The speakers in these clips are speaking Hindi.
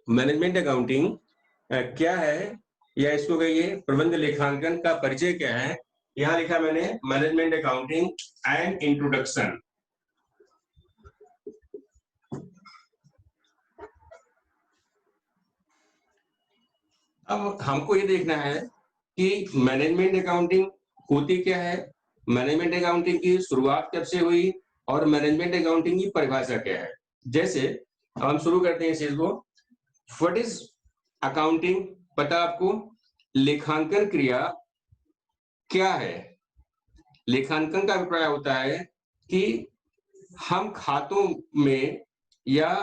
मैनेजमेंट अकाउंटिंग क्या है, या इसको कहिए प्रबंध लेखांकन का परिचय क्या है। यहाँ लिखा मैंने मैनेजमेंट अकाउंटिंग एंड इंट्रोडक्शन। अब हमको ये देखना है कि मैनेजमेंट अकाउंटिंग होती क्या है, मैनेजमेंट अकाउंटिंग की शुरुआत कब से हुई और मैनेजमेंट अकाउंटिंग की परिभाषा क्या है। जैसे हम शुरू करते हैं इस चीज को। व्हाट इज अकाउंटिंग, पता आपको। लेखांकन क्रिया क्या है। लेखांकन का अभिप्राय होता है कि हम खातों में या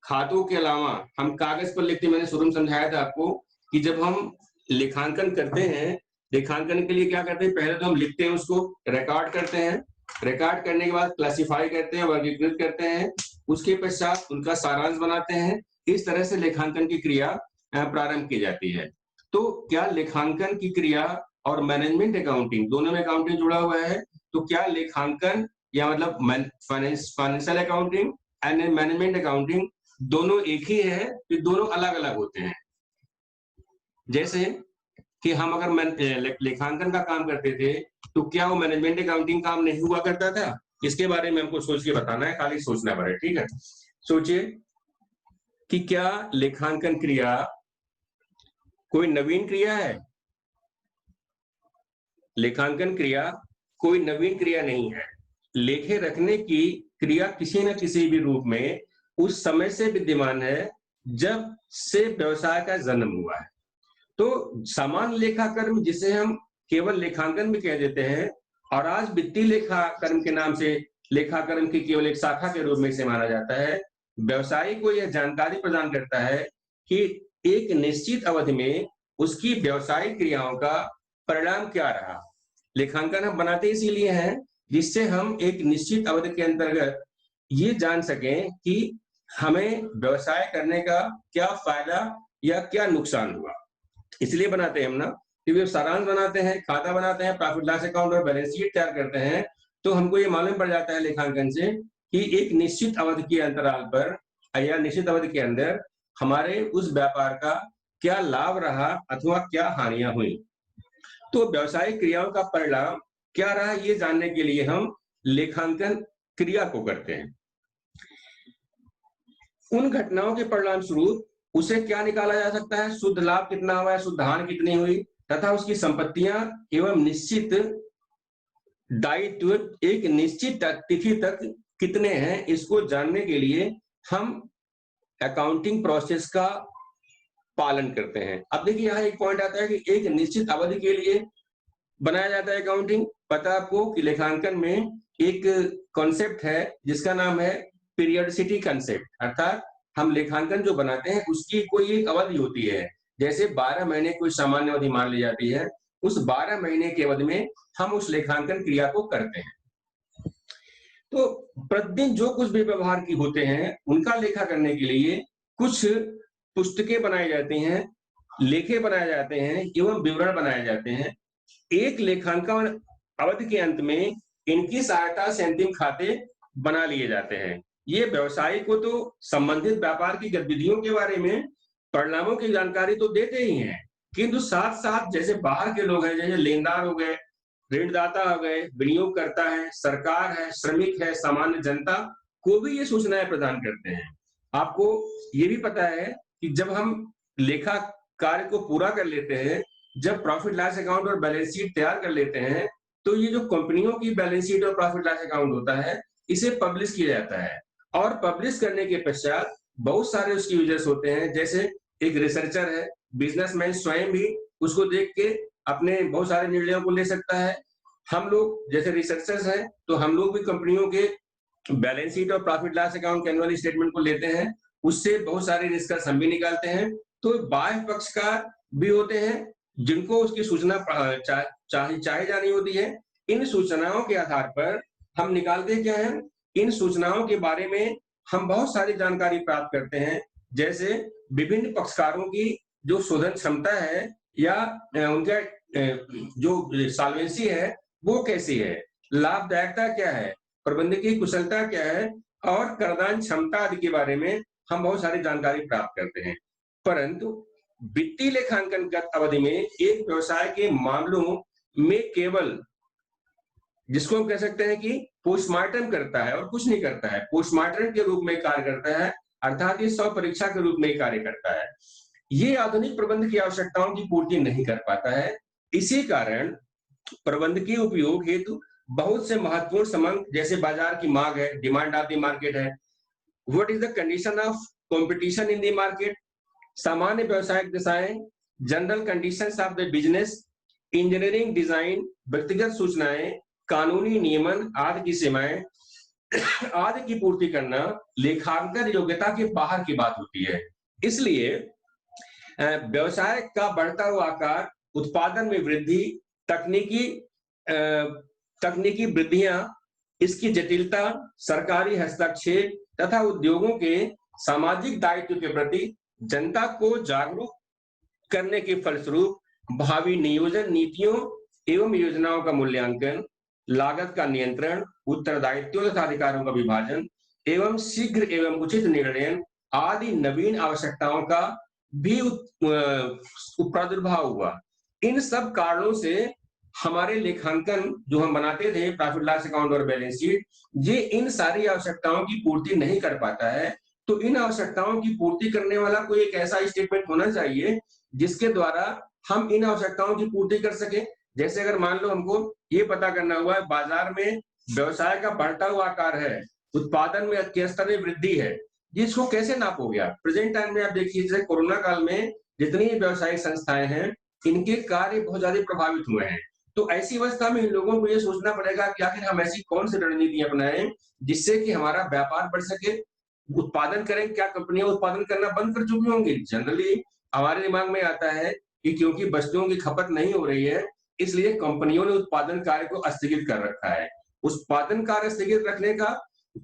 खातों के अलावा हम कागज पर लिखते, मैंने शुरू में समझाया था आपको कि जब हम लेखांकन करते हैं, लेखांकन के लिए क्या करते हैं, पहले तो हम लिखते हैं, उसको रिकॉर्ड करते हैं, रिकॉर्ड करने के बाद क्लासिफाई करते हैं, वर्गीकृत करते हैं, उसके पश्चात उनका सारांश बनाते हैं। इस तरह से लेखांकन की क्रिया प्रारंभ की जाती है। तो क्या लेखांकन की क्रिया और मैनेजमेंट अकाउंटिंग, दोनों में अकाउंटिंग जुड़ा हुआ है, तो क्या लेखांकन या मतलब financial accounting and management accounting दोनों एक ही है, फिर दोनों अलग अलग होते हैं। जैसे कि हम अगर लेखांकन का काम करते थे तो क्या वो मैनेजमेंट अकाउंटिंग काम नहीं हुआ करता था। इसके बारे में हमको सोच के बताना है, खाली सोचना पड़े, ठीक है। सोचिए कि क्या लेखांकन क्रिया कोई नवीन क्रिया है। लेखांकन क्रिया कोई नवीन क्रिया नहीं है। लेखे रखने की क्रिया किसी न किसी भी रूप में उस समय से विद्यमान है जब से व्यवसाय का जन्म हुआ है। तो सामान्य लेखाकर्म, जिसे हम केवल लेखांकन भी कह देते हैं, और आज वित्तीय लेखाकर्म के नाम से लेखाकर्म की केवल एक शाखा के रूप में इसे माना जाता है, व्यवसायी को यह जानकारी प्रदान करता है कि एक निश्चित अवधि में उसकी व्यवसायिक क्रियाओं का परिणाम क्या रहा। लेखांकन हम बनाते इसीलिए हैं जिससे हम एक निश्चित अवधि के अंतर्गत ये जान सकें कि हमें व्यवसाय करने का क्या फायदा या क्या नुकसान हुआ। इसलिए बनाते हैं हम ना, क्योंकि सारांश बनाते हैं, खाता बनाते हैं, प्रॉफिट लॉस अकाउंट और बैलेंस शीट तैयार करते हैं, तो हमको ये मालूम पड़ जाता है लेखांकन से कि एक निश्चित अवधि के अंतराल पर या निश्चित अवधि के अंदर हमारे उस व्यापार का क्या लाभ रहा अथवा क्या हानियां हुई। तो व्यवसायिक क्रियाओं का परिणाम क्या रहा, ये जानने के लिए हम लेखांकन क्रिया को करते हैं। उन घटनाओं के परिणाम स्वरूप उसे क्या निकाला जा सकता है, शुद्ध लाभ कितना हुआ है, शुद्ध हानि कितनी हुई, तथा उसकी संपत्तियां एवं निश्चित दायित्व एक निश्चित तिथि तक कितने हैं, इसको जानने के लिए हम अकाउंटिंग प्रोसेस का पालन करते हैं। अब देखिए यहाँ एक पॉइंट आता है कि एक निश्चित अवधि के लिए बनाया जाता है अकाउंटिंग। पता आपको कि लेखांकन में एक कॉन्सेप्ट है जिसका नाम है पीरियडिसिटी कॉन्सेप्ट, अर्थात हम लेखांकन जो बनाते हैं उसकी कोई एक अवधि होती है। जैसे 12 महीने कोई सामान्य अवधि मान ली जाती है, उस 12 महीने की अवधि में हम उस लेखांकन क्रिया को करते हैं। तो प्रतिदिन जो कुछ भी व्यवहार की होते हैं उनका लेखा करने के लिए कुछ पुस्तकें बनाई जाती हैं, लेखे बनाए जाते हैं एवं विवरण बनाए जाते हैं। एक लेखांकन अवधि के अंत में इनकी सहायता से अंतिम खाते बना लिए जाते हैं। ये व्यवसायी को तो संबंधित व्यापार की गतिविधियों के बारे में परिणामों की जानकारी तो देते ही हैं, किंतु साथ साथ जैसे बाहर के लोग हैं, जैसे लेनदार हो गए, ऋणदाता हो गए, विनियोगकर्ता है, सरकार है, श्रमिक है, सामान्य जनता को भी ये सूचनाएं प्रदान करते हैं। आपको ये भी पता है कि जब हम लेखा कार्य को पूरा कर लेते हैं, जब प्रॉफिट लॉस अकाउंट और बैलेंस शीट तैयार कर लेते हैं, तो ये जो कंपनियों की बैलेंस शीट और प्रॉफिट लॉस अकाउंट होता है, इसे पब्लिश किया जाता है। और पब्लिश करने के पश्चात बहुत सारे उसके यूजर्स होते हैं, जैसे एक रिसर्चर है, बिजनेसमैन स्वयं भी उसको देख के अपने बहुत सारे निर्णयों को ले सकता है। हम लोग जैसे रिसर्चर्स हैं, तो हम लोग भी कंपनियों के बैलेंस शीट और प्रॉफिट लॉस अकाउंट के एनुअल स्टेटमेंट को लेते हैं, उससे बहुत सारे निष्कर्ष हम भी निकालते हैं। तो बाह्य पक्षकार भी होते हैं जिनको उसकी सूचना चाहे जानी होती है। इन सूचनाओं के आधार पर हम निकालते क्या है, इन सूचनाओं के बारे में हम बहुत सारी जानकारी प्राप्त करते हैं, जैसे विभिन्न पक्षकारों की जो शोधन क्षमता है या उनका जो सॉल्वेंसी है वो कैसी है, लाभदायकता क्या है, प्रबंधकीय कुशलता क्या है और करदान क्षमता आदि के बारे में हम बहुत सारी जानकारी प्राप्त करते हैं। परंतु वित्तीय लेखांकन अवधि में एक व्यवसाय के मामलों में केवल जिसको हम कह सकते हैं कि पोस्टमार्टम करता है और कुछ नहीं करता है, पोस्टमार्टम के रूप में कार्य करता है, अर्थात ये स्व परीक्षा के रूप में कार्य करता है। ये आधुनिक प्रबंध की आवश्यकताओं की पूर्ति नहीं कर पाता है। इसी कारण प्रबंधकीय उपयोग हेतु बहुत से महत्वपूर्ण संबंध जैसे बाजार की मांग है, डिमांड ऑफ द मार्केट है, what is the condition of competition in the market, सामान्य व्यवसायिक दिशाएं, general conditions of the business, engineering design, व्यक्तिगत सूचनाएं, कानूनी नियमन आदि की सीमाएं आदि की पूर्ति करना लेखांकन योग्यता के बाहर की बात होती है। इसलिए व्यवसाय का बढ़ता हुआ आकार, उत्पादन में वृद्धि, तकनीकी वृद्धियां, इसकी जटिलता, सरकारी हस्तक्षेप तथा उद्योगों के सामाजिक दायित्व के प्रति जनता को जागरूक करने के फलस्वरूप भावी नियोजन नीतियों एवं योजनाओं का मूल्यांकन, लागत का नियंत्रण, उत्तरदायित्व तथा अधिकारों का विभाजन एवं शीघ्र एवं उचित निर्णय आदि नवीन आवश्यकताओं का भी प्रादुर्भाव हुआ। इन सब कारणों से हमारे लेखांकन जो हम बनाते थे, प्रॉफिट लॉस अकाउंट और बैलेंस शीट, ये इन सारी आवश्यकताओं की पूर्ति नहीं कर पाता है। तो इन आवश्यकताओं की पूर्ति करने वाला कोई एक ऐसा स्टेटमेंट होना चाहिए जिसके द्वारा हम इन आवश्यकताओं की पूर्ति कर सके। जैसे अगर मान लो हमको ये पता करना हुआ है बाजार में व्यवसाय का बढ़ता हुआ आकार है, उत्पादन में के स्तर में वृद्धि है, जिसको कैसे नापोगे आप? प्रेजेंट टाइम में आप देखिए, जैसे कोरोना काल में जितनी व्यावसायिक संस्थाएं हैं, इनके कार्य बहुत ज्यादा प्रभावित हुए हैं। तो ऐसी अवस्था में इन लोगों को ये सोचना पड़ेगा कि आखिर हम ऐसी कौन सी रणनीति अपनाएं जिससे कि हमारा व्यापार बढ़ सके, उत्पादन करें। क्या कंपनियां उत्पादन करना बंद कर चुकी होंगी? जनरली हमारे दिमाग में आता है कि क्योंकि वस्तुओं की खपत नहीं हो रही है, इसलिए कंपनियों ने उत्पादन कार्य को स्थगित कर रखा है। उत्पादन कार्य स्थगित रखने का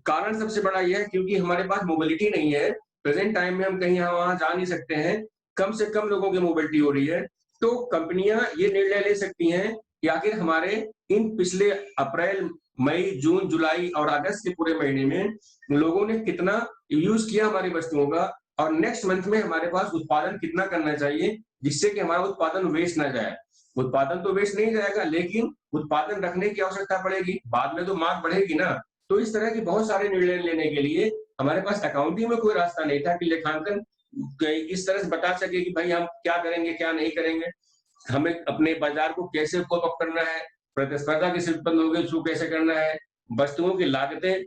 कारण सबसे बड़ा यह है क्योंकि हमारे पास मोबिलिटी नहीं है। प्रेजेंट टाइम में हम कहीं यहाँ वहां जा नहीं सकते हैं, कम से कम लोगों की मोबिलिटी हो रही है। तो कंपनियां ये निर्णय ले सकती हैं कि आखिर हमारे इन पिछले अप्रैल, मई, जून, जुलाई और अगस्त के पूरे महीने में लोगों ने कितना यूज किया हमारी वस्तुओं का, और नेक्स्ट मंथ में हमारे पास उत्पादन कितना करना चाहिए जिससे कि हमारा उत्पादन वेस्ट ना जाए। उत्पादन तो वेस्ट नहीं जाएगा, लेकिन उत्पादन रखने की आवश्यकता पड़ेगी, बाद में तो मांग बढ़ेगी ना। तो इस तरह के बहुत सारे निर्णय लेने के लिए हमारे पास अकाउंटिंग में कोई रास्ता नहीं था कि लेखांकन इस तरह से बता सके कि भाई हम क्या करेंगे क्या नहीं करेंगे, हमें अपने बाजार को कैसे कोप अप करना है, प्रतिस्पर्धा कैसे उत्पन्न होगी उसको कैसे करना है, वस्तुओं की लागतें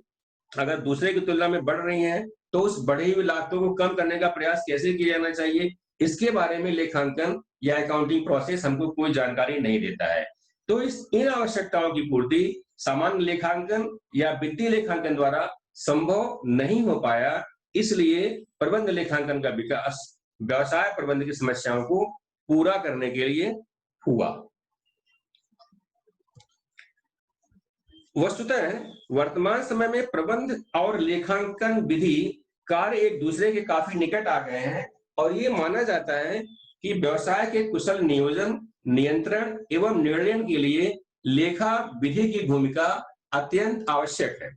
अगर दूसरे की तुलना में बढ़ रही हैं तो उस बढ़ी हुई लागतों को कम करने का प्रयास कैसे किया जाना चाहिए, इसके बारे में लेखांकन या अकाउंटिंग प्रोसेस हमको कोई जानकारी नहीं देता है। तो इन आवश्यकताओं की पूर्ति सामान्य लेखांकन या वित्तीय लेखांकन द्वारा संभव नहीं हो पाया। इसलिए प्रबंध लेखांकन का विकास व्यवसाय प्रबंध की समस्याओं को पूरा करने के लिए हुआ। वस्तुतः वर्तमान समय में प्रबंध और लेखांकन विधि कार्य एक दूसरे के काफी निकट आ गए हैं और ये माना जाता है कि व्यवसाय के कुशल नियोजन, नियंत्रण एवं निर्णय के लिए लेखा विधि की भूमिका अत्यंत आवश्यक है।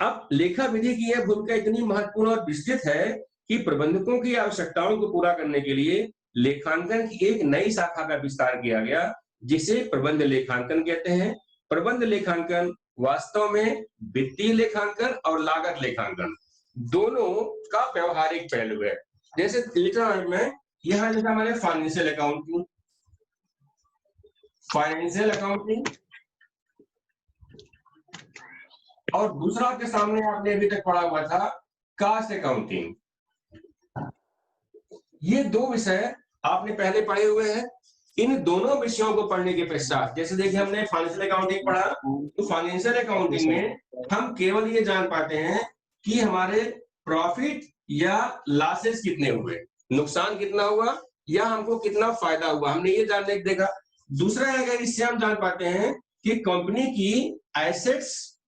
अब लेखा विधि की यह भूमिका इतनी महत्वपूर्ण और विस्तृत है कि प्रबंधकों की आवश्यकताओं को पूरा करने के लिए लेखांकन की एक नई शाखा का विस्तार किया गया, जिसे प्रबंध लेखांकन कहते हैं। प्रबंध लेखांकन वास्तव में वित्तीय लेखांकन और लागत लेखांकन दोनों का व्यवहारिक पहलू है। जैसे लिखा है मैं यहाँ, जैसे हमारे फाइनेंशियल अकाउंटिंग और दूसरा आपके सामने आपने अभी तक पढ़ा हुआ था कास्ट अकाउंटिंग। ये दो विषय आपने पहले पढ़े हुए हैं। इन दोनों विषयों को पढ़ने के पश्चात, जैसे देखिए हमने फाइनेंशियल अकाउंटिंग पढ़ा, तो फाइनेंशियल अकाउंटिंग में हम केवल ये जान पाते हैं कि हमारे प्रॉफिट या लॉसेस कितने हुए, नुकसान कितना हुआ या हमको कितना फायदा हुआ, हमने ये जानने देखा। दूसरा अगर इससे हम जान पाते हैं कि कंपनी की एसेट्स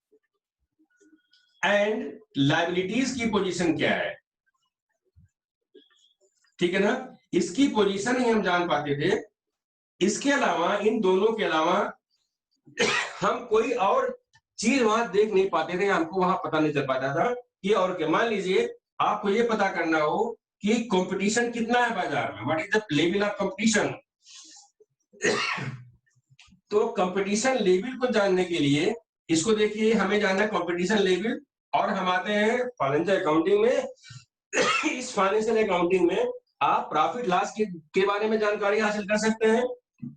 एंड लायबिलिटीज की पोजीशन क्या है, ठीक है ना, इसकी पोजीशन ही हम जान पाते थे। इसके अलावा, इन दोनों के अलावा हम कोई और चीज वहां देख नहीं पाते थे, हमको वहां पता नहीं चल पाता था कि और क्या। मान लीजिए आपको ये पता करना हो कि कंपटीशन कितना है बाजार में, what is the level of competition. तो कंपटीशन लेवल को जानने के लिए इसको देखिए, हमें जानना है कंपटीशन लेवल, और हम आते हैं फाइनेंशियल अकाउंटिंग में। इस फाइनेंशियल अकाउंटिंग में आप प्रॉफिट लॉस के बारे में जानकारी हासिल कर सकते हैं,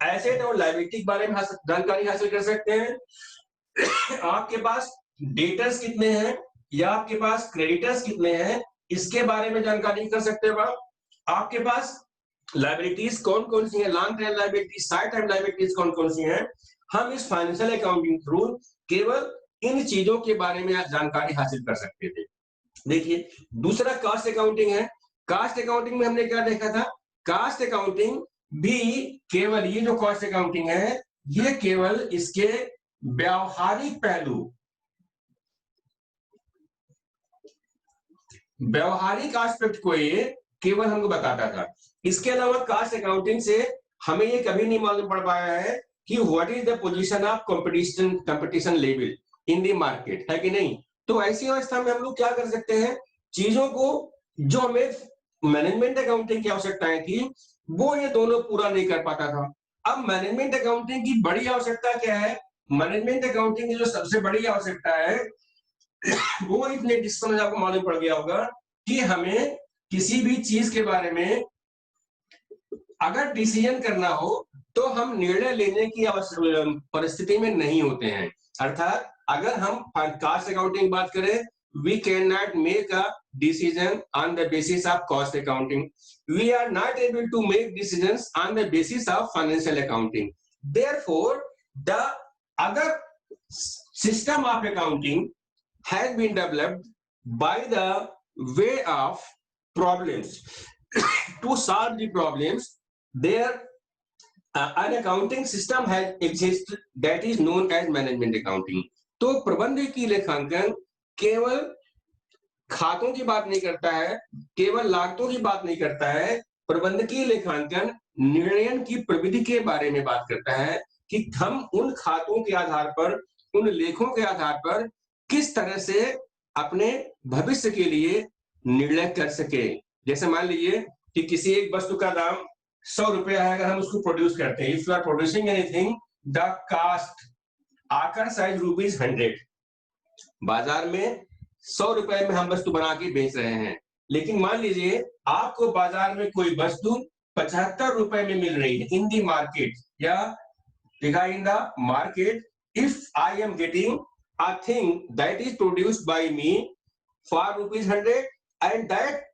एसेट और लायबिलिटी के बारे में जानकारी हासिल कर सकते हैं। आपके पास डेटर्स कितने हैं या आपके पास क्रेडिटर्स कितने हैं, इसके बारे में जानकारी कर सकते हो आप। आपके पास लायबिलिटीज कौन कौन सी है, long term liabilities, short term liabilities कौन कौन सी हैं। हम इस फाइनेंशियल अकाउंटिंग थ्रू केवल इन चीजों के बारे में जानकारी हासिल कर सकते थे। देखिए दूसरा कॉस्ट अकाउंटिंग है। कॉस्ट अकाउंटिंग में हमने क्या देखा था, कॉस्ट अकाउंटिंग भी केवल, ये जो कॉस्ट अकाउंटिंग है ये केवल इसके व्यावहारिक पहलू, व्यावहारिक एस्पेक्ट को ये केवल हमको बताता था। इसके अलावा कॉस्ट अकाउंटिंग से हमें ये कभी नहीं मालूम पड़ पाया है कि what is the position of competition level in the market, है कि नहीं। तो ऐसी अवस्था में हम लोग क्या कर सकते हैं, चीजों को जो हमें मैनेजमेंट अकाउंटिंग की आवश्यकताएं थी वो ये दोनों पूरा नहीं कर पाता था। अब मैनेजमेंट अकाउंटिंग की बड़ी आवश्यकता क्या है, मैनेजमेंट अकाउंटिंग की जो सबसे बड़ी आवश्यकता है वो इतने डिस्कशन आपको मालूम पड़ गया होगा कि हमें किसी भी चीज के बारे में अगर डिसीजन करना हो तो हम निर्णय लेने की परिस्थिति में नहीं होते हैं। अर्थात अगर हम कॉस्ट अकाउंटिंग की बात करें, we cannot make a decision on the basis of cost accounting. We are not able to make decisions on the basis of financial accounting. Therefore, the other system of accounting has been developed by the way of problems. To solve the problems, there an accounting system has existed that is known as management accounting. तो प्रबंधकीय लेखांकन केवल खातों की बात नहीं करता है, केवल लागतों की बात नहीं करता है। प्रबंधकीय लेखांकन निर्णयन की प्रविधि के बारे में बात करता है कि हम उन खातों के आधार पर, उन लेखों के आधार पर किस तरह से अपने भविष्य के लिए निर्णय कर सके। जैसे मान लीजिए कि किसी एक वस्तु का दाम 100 रुपया है, अगर हम उसको प्रोड्यूस करते हैं, if you are producing anything, the cost आकर साइज ₹100, बाजार में 100 रुपए में हम वस्तु बना के बेच रहे हैं। लेकिन मान लीजिए आपको बाजार में कोई वस्तु 75 रुपए में मिल रही है इन दी मार्केट, या लिखा in the market, if I am getting a thing that is produced by me for ₹100 and that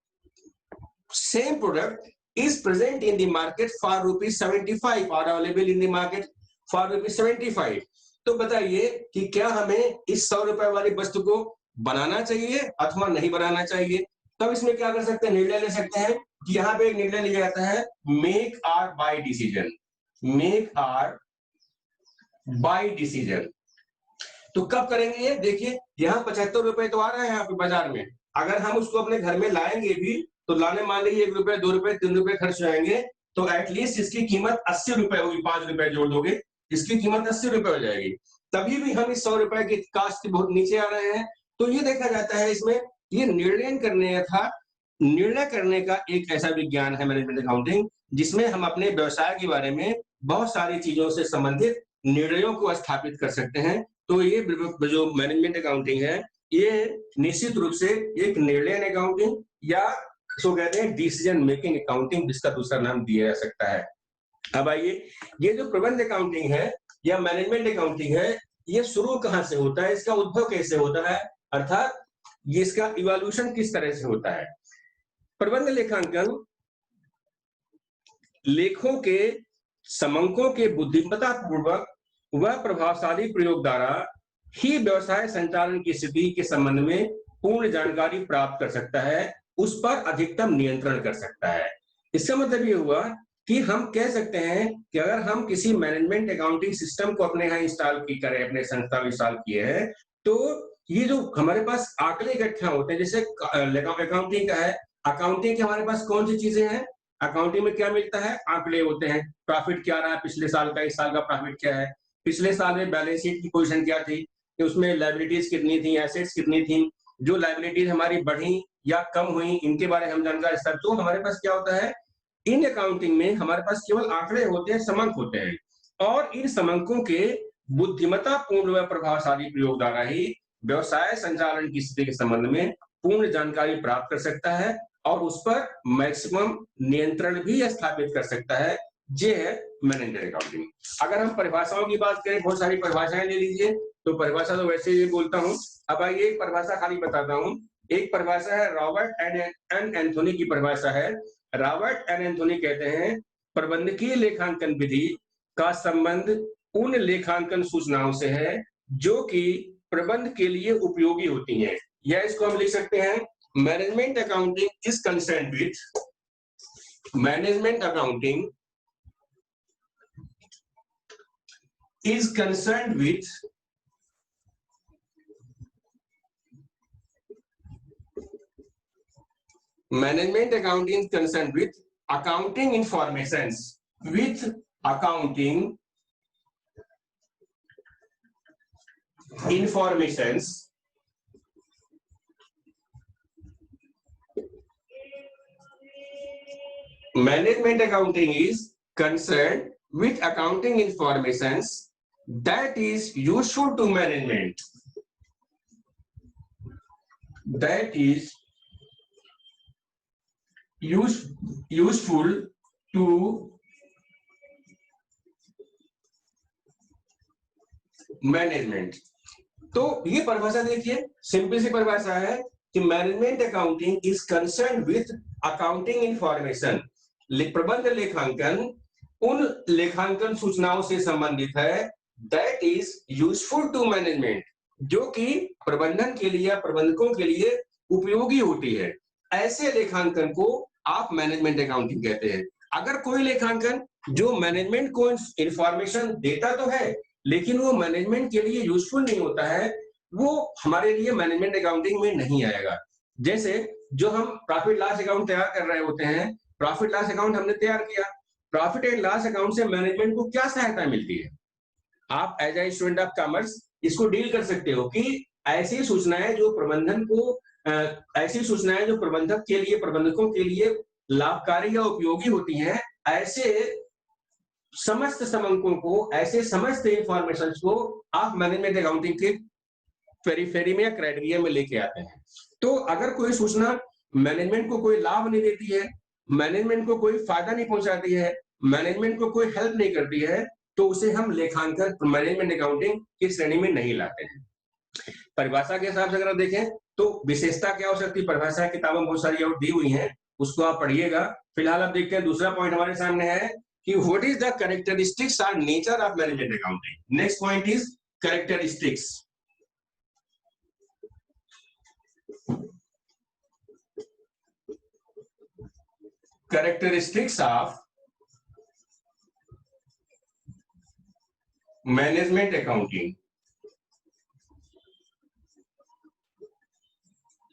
same product is present in the market for ₹75 or available in the market for ₹75, तो बताइए कि क्या हमें इस 100 रुपए वाली वस्तु को बनाना चाहिए अथवा नहीं बनाना चाहिए। तब इसमें क्या कर सकते हैं, निर्णय ले सकते हैं कि यहाँ पे एक निर्णय लिया जाता है मेक और बाय डिसीजन, मेक और बाय डिसीजन। तो कब करेंगे ये, देखिए यहाँ 75 रुपए तो आ रहा है यहाँ पे बाजार में, अगर हम उसको अपने घर में लाएंगे भी तो लाने मान लीजिए ₹1, ₹2, ₹3 खर्च जाएंगे, तो एटलीस्ट इसकी कीमत 80 रुपए होगी, 5 रुपए जोड़ दोगे इसकी कीमत 80 रुपए हो जाएगी। तभी भी हम इस 100 रुपए की कास्ट के बहुत नीचे आ रहे हैं। तो ये देखा जाता है इसमें, ये निर्णय करने का एक ऐसा विज्ञान है मैनेजमेंट अकाउंटिंग, जिसमें हम अपने व्यवसाय के बारे में बहुत सारी चीजों से संबंधित निर्णयों को स्थापित कर सकते हैं। तो ये जो मैनेजमेंट अकाउंटिंग है ये निश्चित रूप से एक निर्णय अकाउंटिंग या इसको कहते हैं डिसीजन मेकिंग अकाउंटिंग, जिसका दूसरा नाम दिया जा सकता है। अब आइए, ये जो प्रबंध अकाउंटिंग है या मैनेजमेंट अकाउंटिंग है, ये शुरू कहां से होता है, इसका उद्भव कैसे होता है, अर्थात ये इसका इवोल्यूशन किस तरह से होता है। प्रबंध लेखांकन लेखों के समंकों के बुद्धिमत्ता पूर्वक व प्रभावशाली प्रयोग द्वारा ही व्यवसाय संचालन की स्थिति के संबंध में पूर्ण जानकारी प्राप्त कर सकता है, उस पर अधिकतम नियंत्रण कर सकता है। इसका मतलब ये हुआ कि हम कह सकते हैं कि अगर हम किसी मैनेजमेंट अकाउंटिंग सिस्टम को अपने यहाँ इंस्टॉल करें, अपने संस्था में इंस्टॉल किए हैं, तो ये जो हमारे पास आंकड़े इकट्ठा होते हैं, जैसे अकाउंटिंग का है, अकाउंटिंग की हमारे पास कौन सी चीजें हैं, अकाउंटिंग में क्या मिलता है, आंकड़े होते हैं, प्रॉफिट क्या रहा पिछले साल का, इस साल का प्रॉफिट क्या है, पिछले साल में बैलेंस शीट की पोजीशन क्या थी, उसमें लायबिलिटीज कितनी थी, एसेट्स कितनी थी, जो लायबिलिटीज हमारी बढ़ी या कम हुई, इनके बारे में हम जानकारी सब, तो हमारे पास क्या होता है, इन अकाउंटिंग में हमारे पास केवल आंकड़े होते हैं, समांक होते हैं, और इन समांकों के बुद्धिमत्तापूर्ण व प्रभावशाली प्रयोग द्वारा ही व्यवसाय संचालन की स्थिति के संबंध में पूर्ण जानकारी प्राप्त कर सकता है और उस पर मैक्सिमम नियंत्रण भी स्थापित कर सकता है। ये है मैनेजमेंट अकाउंटिंग। अगर हम परिभाषाओं की बात करें, बहुत सारी परिभाषाएं ले लीजिए, तो परिभाषा तो वैसे ही बोलता हूं। अब आइए एक परिभाषा खाली बताता हूं। एक परिभाषा है रॉबर्ट एन एंथोनी की परिभाषा है। रॉबर्ट एन एंथोनी कहते हैं, प्रबंधकीय लेखांकन विधि का संबंध उन लेखांकन सूचनाओं से है जो कि प्रबंध के लिए उपयोगी होती हैं, या इसको हम लिख सकते हैं, management accounting is concerned with management accounting is concerned with management accounting is concerned with accounting informations management accounting is concerned with accounting informations that is useful to management, that is useful to management. तो ये परिभाषा देखिए, सिंपल सी परिभाषा है कि management accounting is concern with accounting information, प्रबंध लेखांकन उन लेखांकन सूचनाओं से संबंधित है, that is useful to management, जो कि प्रबंधन के लिए, प्रबंधकों के लिए उपयोगी होती है। ऐसे लेखांकन को आप मैनेजमेंट अकाउंटिंग कहते हैं। अगर कोई लेखांकन जो मैनेजमेंट को इंफॉर्मेशन देता तो है, लेकिन वो मैनेजमेंट के लिए यूजफुल नहीं होता है, वो हमारे लिए मैनेजमेंट अकाउंटिंग में नहीं आएगा। जैसे जो हम प्रॉफिट लॉस अकाउंट तैयार कर रहे होते हैं, प्रॉफिट लॉस अकाउंट हमने तैयार किया, प्रॉफिट एंड लॉस अकाउंट से मैनेजमेंट को क्या सहायता मिलती है? आप as a student of commerce इसको डील कर सकते हो कि ऐसी सूचनाएं जो प्रबंधन को ऐसी सूचनाएं जो प्रबंधक के लिए, प्रबंधकों के लिए लाभकारी या उपयोगी होती हैं, ऐसे समस्त समांकों को, ऐसे समस्त इंफॉर्मेशन को आप मैनेजमेंट अकाउंटिंग के पेरिफेरी में या क्राइटेरिया में लेके आते हैं। तो अगर कोई सूचना मैनेजमेंट को कोई लाभ नहीं देती है, मैनेजमेंट को कोई फायदा नहीं पहुंचाती है, मैनेजमेंट को कोई हेल्प नहीं करती है, तो उसे हम लेखांकन मैनेजमेंट अकाउंटिंग की श्रेणी में नहीं लाते हैं। परिभाषा के हिसाब से अगर देखें तो विशेषता क्या हो सकती है, परिभाषा किताबों में बहुत सारी और दी हुई हैं, उसको आप पढ़िएगा। फिलहाल आप देखते हैं दूसरा पॉइंट हमारे सामने है कि व्हाट इज द कैरेक्टरिस्टिक्स और nature of management accounting. Next point is characteristics. Characteristics of management accounting.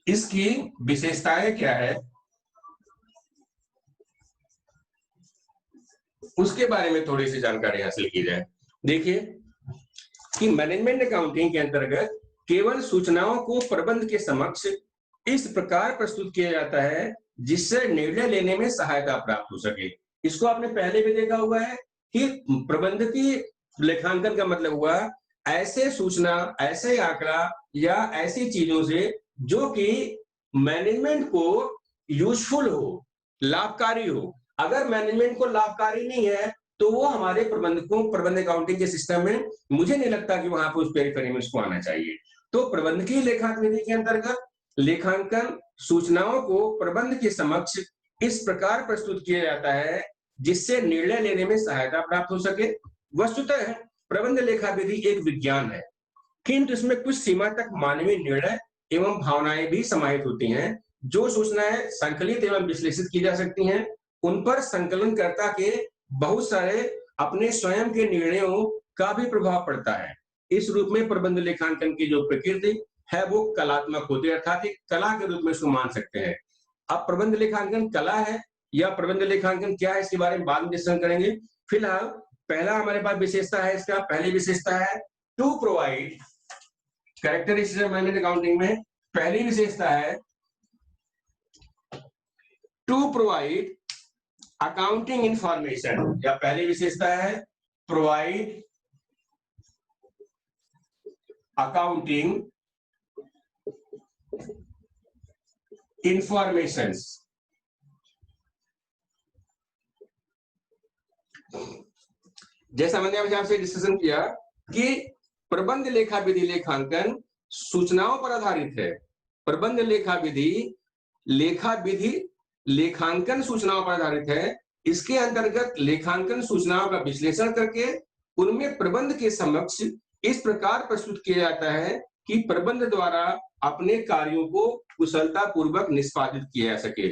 इसकी विशेषताएं क्या है, उसके बारे में थोड़ी सी जानकारी हासिल की जाए। देखिए कि मैनेजमेंट अकाउंटिंग के अंतर्गत केवल सूचनाओं को प्रबंध के समक्ष इस प्रकार प्रस्तुत किया जाता है जिससे निर्णय लेने में सहायता प्राप्त हो सके। इसको आपने पहले भी देखा हुआ है कि प्रबंधकीय लेखांकन का मतलब हुआ ऐसे सूचना, ऐसे आंकड़ा या ऐसी चीजों से जो कि मैनेजमेंट को यूजफुल हो, लाभकारी हो। अगर मैनेजमेंट को लाभकारी नहीं है तो वो हमारे प्रबंधकों, प्रबंध अकाउंटिंग के सिस्टम में मुझे नहीं लगता कि वहां पर उस पेरिफेरी में उसको आना चाहिए। तो प्रबंधकीय लेखांकन विधि के अंतर्गत लेखांकन सूचनाओं को प्रबंध के समक्ष इस प्रकार प्रस्तुत किया जाता है जिससे निर्णय लेने में सहायता प्राप्त हो सके। वस्तुतः प्रबंध लेखा विधि एक विज्ञान है, किंतु इसमें कुछ सीमा तक मानवीय निर्णय एवं भावनाएं भी समाहित होती हैं। जो सूचनाएं संकलित एवं विश्लेषित की जा सकती हैं, उन पर संकलनकर्ता के बहुत सारे अपने स्वयं के निर्णयों का भी प्रभाव पड़ता है। इस रूप में प्रबंध लेखांकन की जो प्रकृति है वो कलात्मक होती है, अर्थात एक कला के रूप में इसको मान सकते हैं। अब प्रबंध लेखांकन कला है या प्रबंध लेखांकन क्या है, इसके बारे में बाद में डिस्कस करेंगे। फिलहाल पहला हमारे पास विशेषता है, इसका पहली विशेषता है to provide characteristics of management accounting में पहली विशेषता है टू प्रोवाइड अकाउंटिंग इंफॉर्मेशन, या पहली विशेषता है प्रोवाइड अकाउंटिंग इंफॉर्मेशंस। जैसा मैंने अभी आपसे डिस्कशन किया कि प्रबंध लेखा विधि लेखांकन सूचनाओं पर आधारित है। प्रबंध लेखा विधि लेखांकन सूचनाओं पर आधारित है। इसके अंतर्गत लेखांकन सूचनाओं का विश्लेषण करके उनमें प्रबंध के समक्ष इस प्रकार प्रस्तुत किया जाता है कि प्रबंध द्वारा अपने कार्यों को कुशलता पूर्वक निष्पादित किया जा सके।